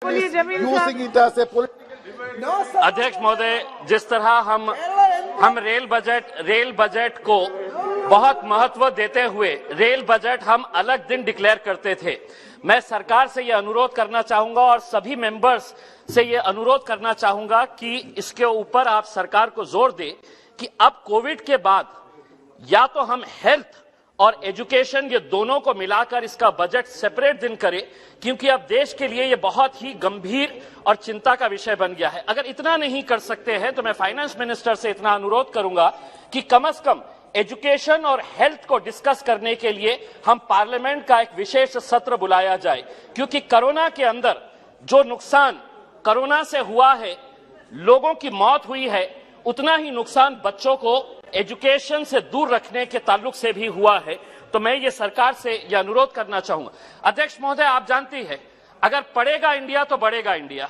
बोलिए जमील साहब। using it as a political. अध्यक्ष महोदय, जिस तरह हम रेल बजट को बहुत महत्व देते हुए रेल बजट हम अलग दिन डिक्लेयर करते थे, मैं सरकार से यह अनुरोध करना चाहूंगा और सभी मेंबर्स से यह अनुरोध करना चाहूंगा कि इसके ऊपर आप सरकार को जोर दें कि अब कोविड के बाद या तो हम हेल्थ और एजुकेशन ये दोनों को मिलाकर इसका बजट सेपरेट दिन करें, क्योंकि अब देश के लिए ये बहुत ही गंभीर और चिंता का विषय बन गया है। अगर इतना नहीं कर सकते हैं तो मैं फाइनेंस मिनिस्टर से इतना अनुरोध करूंगा कि कम से कम एजुकेशन और हेल्थ को डिस्कस करने के लिए हम पार्लियामेंट का एक विशेष सत्र बुलाया जाए, क्योंकि कोरोना के अंदर जो नुकसान कोरोना से हुआ है, लोगों की मौत हुई है, उतना ही नुकसान बच्चों को एजुकेशन से दूर रखने के ताल्लुक से भी हुआ है। तो मैं ये सरकार से ये अनुरोध करना चाहूंगा। अध्यक्ष महोदय, आप जानती है अगर पढ़ेगा इंडिया तो बढ़ेगा इंडिया,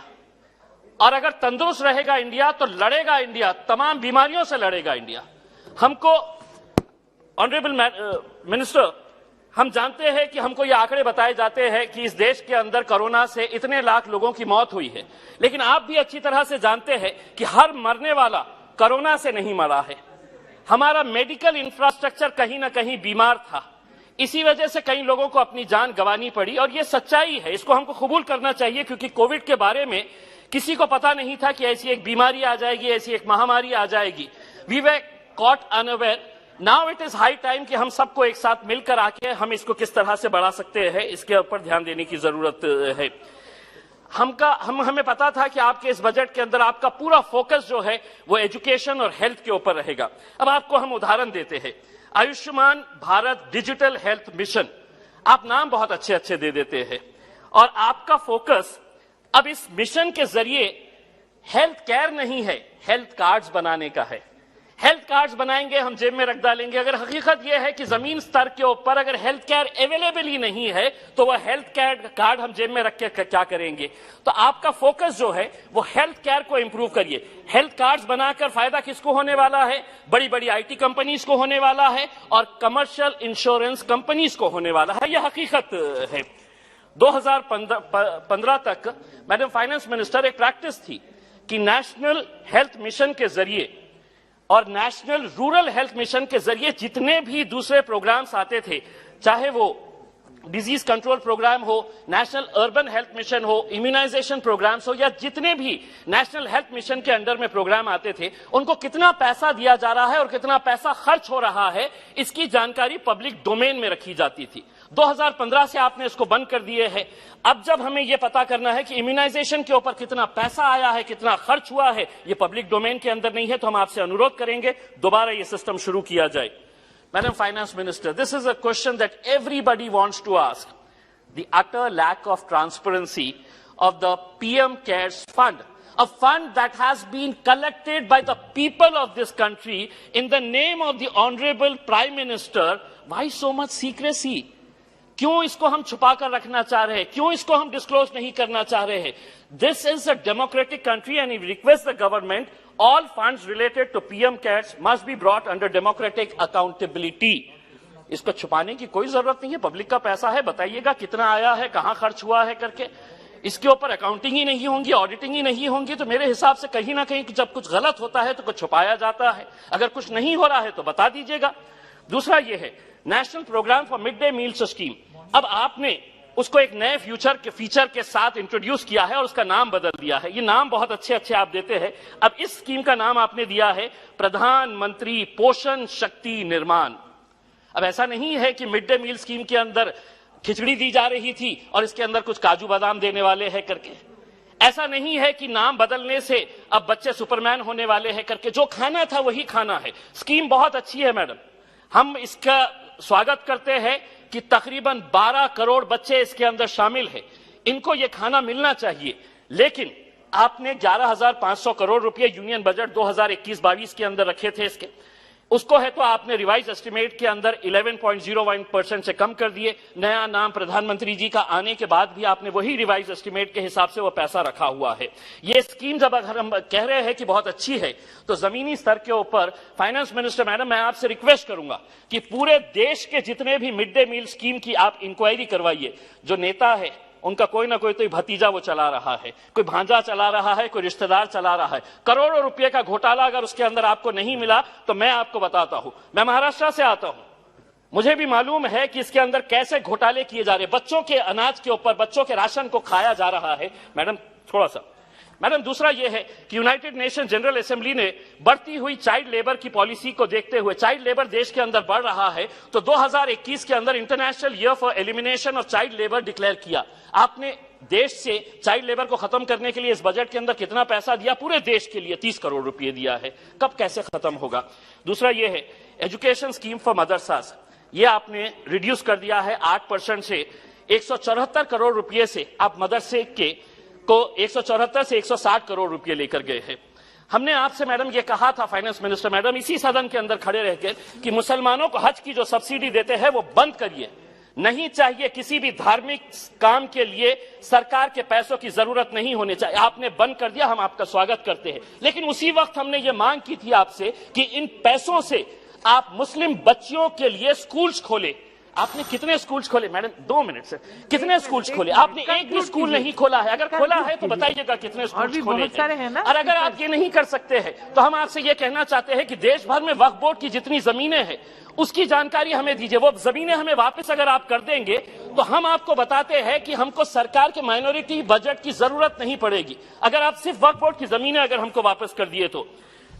और अगर तंदुरुस्त रहेगा इंडिया तो लड़ेगा इंडिया, तमाम बीमारियों से लड़ेगा इंडिया। हमको ऑनरेबल मिनिस्टर, हम जानते हैं कि हमको ये आंकड़े बताए जाते हैं कि इस देश के अंदर कोरोना से इतने लाख लोगों की मौत हुई है, लेकिन आप भी अच्छी तरह से जानते हैं कि हर मरने वाला कोरोना से नहीं मरा है। हमारा मेडिकल इंफ्रास्ट्रक्चर कहीं ना कहीं बीमार था, इसी वजह से कई लोगों को अपनी जान गंवानी पड़ी, और ये सच्चाई है, इसको हमको कबूल करना चाहिए, क्योंकि कोविड के बारे में किसी को पता नहीं था कि ऐसी एक बीमारी आ जाएगी, ऐसी एक महामारी आ जाएगी। We were caught unaware. Now it is high time कि हम सबको एक साथ मिलकर आके हम इसको किस तरह से बढ़ा सकते हैं, इसके ऊपर ध्यान देने की जरूरत है। हमें पता था कि आपके इस बजट के अंदर आपका पूरा फोकस जो है वो एजुकेशन और हेल्थ के ऊपर रहेगा। अब आपको हम उदाहरण देते हैं, Ayushman Bharat digital health mission, आप नाम बहुत अच्छे अच्छे दे देते हैं, और आपका फोकस अब इस मिशन के जरिए हेल्थ केयर नहीं है, हेल्थ कार्ड्स बनाने का है। हेल्थ कार्ड्स बनाएंगे, हम जेब में रख डालेंगे। अगर हकीकत यह है कि जमीन स्तर के ऊपर अगर हेल्थ केयर अवेलेबल ही नहीं है तो वह हेल्थ केयर कार्ड हम जेब में रख के क्या करेंगे? तो आपका फोकस जो है वो हेल्थ केयर को इंप्रूव करिए। हेल्थ कार्ड्स बनाकर फायदा किसको होने वाला है? बड़ी बड़ी आईटी कंपनीज को होने वाला है और कमर्शियल इंश्योरेंस कंपनीज को होने वाला है, यह हकीकत है। 2015 तक मैडम फाइनेंस मिनिस्टर एक प्रैक्टिस थी कि नेशनल हेल्थ मिशन के जरिए और नेशनल रूरल हेल्थ मिशन के जरिए जितने भी दूसरे प्रोग्राम्स आते थे, चाहे वो डिजीज कंट्रोल प्रोग्राम हो, नेशनल अर्बन हेल्थ मिशन हो, इम्यूनाइजेशन प्रोग्राम्स हो, या जितने भी नेशनल हेल्थ मिशन के अंडर में प्रोग्राम आते थे, उनको कितना पैसा दिया जा रहा है और कितना पैसा खर्च हो रहा है, इसकी जानकारी पब्लिक डोमेन में रखी जाती थी। 2015 से आपने इसको बंद कर दिए हैं। अब जब हमें यह पता करना है कि इम्यूनाइजेशन के ऊपर कितना पैसा आया है, कितना खर्च हुआ है, ये पब्लिक डोमेन के अंदर नहीं है, तो हम आपसे अनुरोध करेंगे दोबारा ये सिस्टम शुरू किया जाए। Madam Finance Minister, this is a question that everybody wants to ask. The utter lack of transparency of the PM CARES Fund, a fund that has been collected by the people of this country in the name of the Honorable Prime Minister. Why so much secrecy? क्यों इसको हम छुपा कर रखना चाह रहे हैं? क्यों इसको हम डिस्क्लोज नहीं करना चाह रहे हैं? This is a democratic country and we request the government, all funds related to PM CARES must be brought under democratic accountability. इसको छुपाने की कोई जरूरत नहीं है, पब्लिक का पैसा है, बताइएगा कितना आया है, कहां खर्च हुआ है करके। इसके ऊपर अकाउंटिंग ही नहीं होंगी, ऑडिटिंग ही नहीं होंगी, तो मेरे हिसाब से कहीं ना कहीं जब कुछ गलत होता है तो कुछ छुपाया जाता है। अगर कुछ नहीं हो रहा है तो बता दीजिएगा। दूसरा ये है national programme for mid day meals scheme. अब आपने उसको एक नए फीचर के साथ इंट्रोड्यूस किया है और उसका नाम बदल दिया है। ये नाम बहुत अच्छे अच्छे आप देते हैं। अब इस स्कीम का नाम आपने दिया है प्रधानमंत्री पोषण शक्ति निर्माण। अब ऐसा नहीं है कि मिड डे मील स्कीम के अंदर खिचड़ी दी जा रही थी और इसके अंदर कुछ काजू बादाम देने वाले हैं करके। ऐसा नहीं है कि नाम बदलने से अब बच्चे सुपरमैन होने वाले हैं करके। जो खाना था वही खाना है। स्कीम बहुत अच्छी है मैडम, हम इसका स्वागत करते हैं कि तकरीबन 12 करोड़ बच्चे इसके अंदर शामिल हैं। इनको ये खाना मिलना चाहिए, लेकिन आपने 11,500 करोड़ रुपए यूनियन बजट 2021-22 के अंदर रखे थे इसके, उसको है तो आपने रिवाइज एस्टिमेट के अंदर 11.01% से कम कर दिए। नया नाम प्रधानमंत्री जी का आने के बाद भी आपने वही रिवाइज एस्टिमेट के हिसाब से वो पैसा रखा हुआ है। ये स्कीम जब अगर हम कह रहे हैं कि बहुत अच्छी है, तो जमीनी स्तर के ऊपर फाइनेंस मिनिस्टर मैडम, मैं आपसे रिक्वेस्ट करूंगा कि पूरे देश के जितने भी मिड डे मील स्कीम की आप इंक्वायरी करवाइए। जो नेता है उनका कोई ना कोई तो भतीजा वो चला रहा है, कोई भांजा चला रहा है, कोई रिश्तेदार चला रहा है। करोड़ों रुपए का घोटाला अगर उसके अंदर आपको नहीं मिला तो मैं आपको बताता हूं, मैं महाराष्ट्र से आता हूं, मुझे भी मालूम है कि इसके अंदर कैसे घोटाले किए जा रहे हैं। बच्चों के अनाज के ऊपर, बच्चों के राशन को खाया जा रहा है। मैडम थोड़ा सा, मैडम दूसरा यह है कि यूनाइटेड नेशन जनरल असेंबली ने बढ़ती हुई चाइल्ड लेबर की पॉलिसी को देखते हुए, चाइल्ड लेबर देश के अंदर बढ़ रहा है, तो 2021 के अंदर international year for elimination of child labour declare किया। आपने देश से चाइल्ड लेबर को खत्म करने के लिए इस बजट के अंदर कितना पैसा दिया? पूरे देश के लिए 30 करोड़ रुपए दिया है। कब कैसे खत्म होगा? दूसरा यह है एजुकेशन स्कीम फॉर मदरसास, ये आपने रिड्यूस कर दिया है 8% से 174 करोड़ रुपए से आप मदरसे के को 174 से 160 करोड़ रुपए लेकर गए हैं। हमने आपसे मैडम ये कहा था, फाइनेंस मिनिस्टर मैडम, इसी सदन के अंदर खड़े रहकर कि मुसलमानों को हज की जो सब्सिडी देते हैं वो बंद करिए। नहीं चाहिए, किसी भी धार्मिक काम के लिए सरकार के पैसों की जरूरत नहीं होनी चाहिए। आपने बंद कर दिया, हम आपका स्वागत करते हैं। लेकिन उसी वक्त हमने ये मांग की थी आपसे कि इन पैसों से आप मुस्लिम बच्चियों के लिए स्कूल्स खोले। आपने कितने स्कूल्स खोले मैडम? 2 मिनट से कितने स्कूल्स खोले? आपने एक भी स्कूल नहीं खोला है। अगर खोला है तो बताइएगा कितने स्कूल्स खोले हैं। और अगर आप ये नहीं कर सकते हैं तो हम आपसे ये कहना चाहते हैं कि देश भर में वक्फ बोर्ड की जितनी जमीनें हैं उसकी जानकारी हमें दीजिए। वो जमीनें हमें वापस अगर आप कर देंगे तो हम आपको बताते हैं कि हमको सरकार के माइनॉरिटी बजट की जरूरत नहीं पड़ेगी, अगर आप सिर्फ वक्फ बोर्ड की जमीनें अगर हमको वापस कर दिए तो।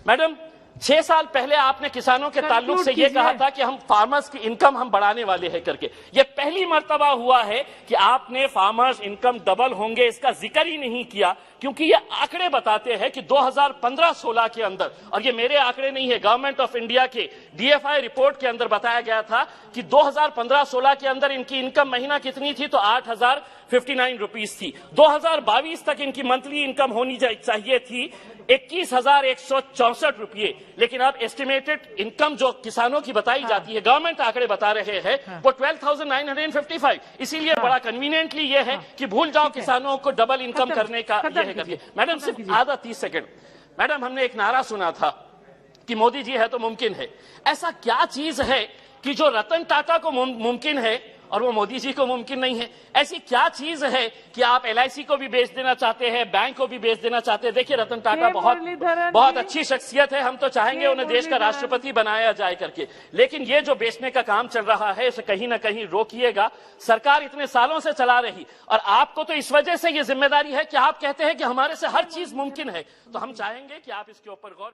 मैडम 6 साल पहले आपने किसानों के ताल्लुक से यह कहा था कि हम फार्मर्स की इनकम हम बढ़ाने वाले हैं करके। यह पहली मर्तबा हुआ है कि आपने फार्मर्स इनकम डबल होंगे इसका जिक्र ही नहीं किया, क्योंकि ये आंकड़े बताते हैं कि 2015-16 के अंदर, और ये मेरे आंकड़े नहीं है, गवर्नमेंट ऑफ इंडिया के DFI रिपोर्ट के अंदर बताया गया था कि 2015-16 के अंदर इनकी इनकम महीना कितनी थी? तो 8,059 रुपीस थी। 2022 तक इनकी मंथली इनकम होनी चाहिए थी 21,164 रुपये। लेकिन अब एस्टिमेटेड इनकम जो किसानों की बताई जाती है, गवर्नमेंट आंकड़े बता रहे हैं, वो 12,955। इसीलिए बड़ा कन्वीनियंटली ये है कि भूल जाओ किसानों को डबल इनकम करने का ये करिए। मैडम सिर्फ आधा 30 सेकंड। मैडम हमने एक नारा सुना था कि मोदी जी है तो मुमकिन है। ऐसा क्या चीज है कि जो रतन टाटा को मुमकिन है और वो मोदी जी को मुमकिन नहीं है? ऐसी क्या चीज है कि आप LIC को भी बेच देना चाहते हैं, बैंक को भी बेच देना चाहते हैं? देखिए रतन टाटा बहुत अच्छी शख्सियत है, हम तो चाहेंगे उन्हें देश का राष्ट्रपति बनाया जाए करके, लेकिन ये जो बेचने का काम चल रहा है इसे कहीं ना कहीं रोकिएगा। सरकार इतने सालों से चला रही और आपको तो इस वजह से ये जिम्मेदारी है कि आप कहते हैं कि हमारे से हर चीज मुमकिन है, तो हम चाहेंगे कि आप इसके ऊपर गौर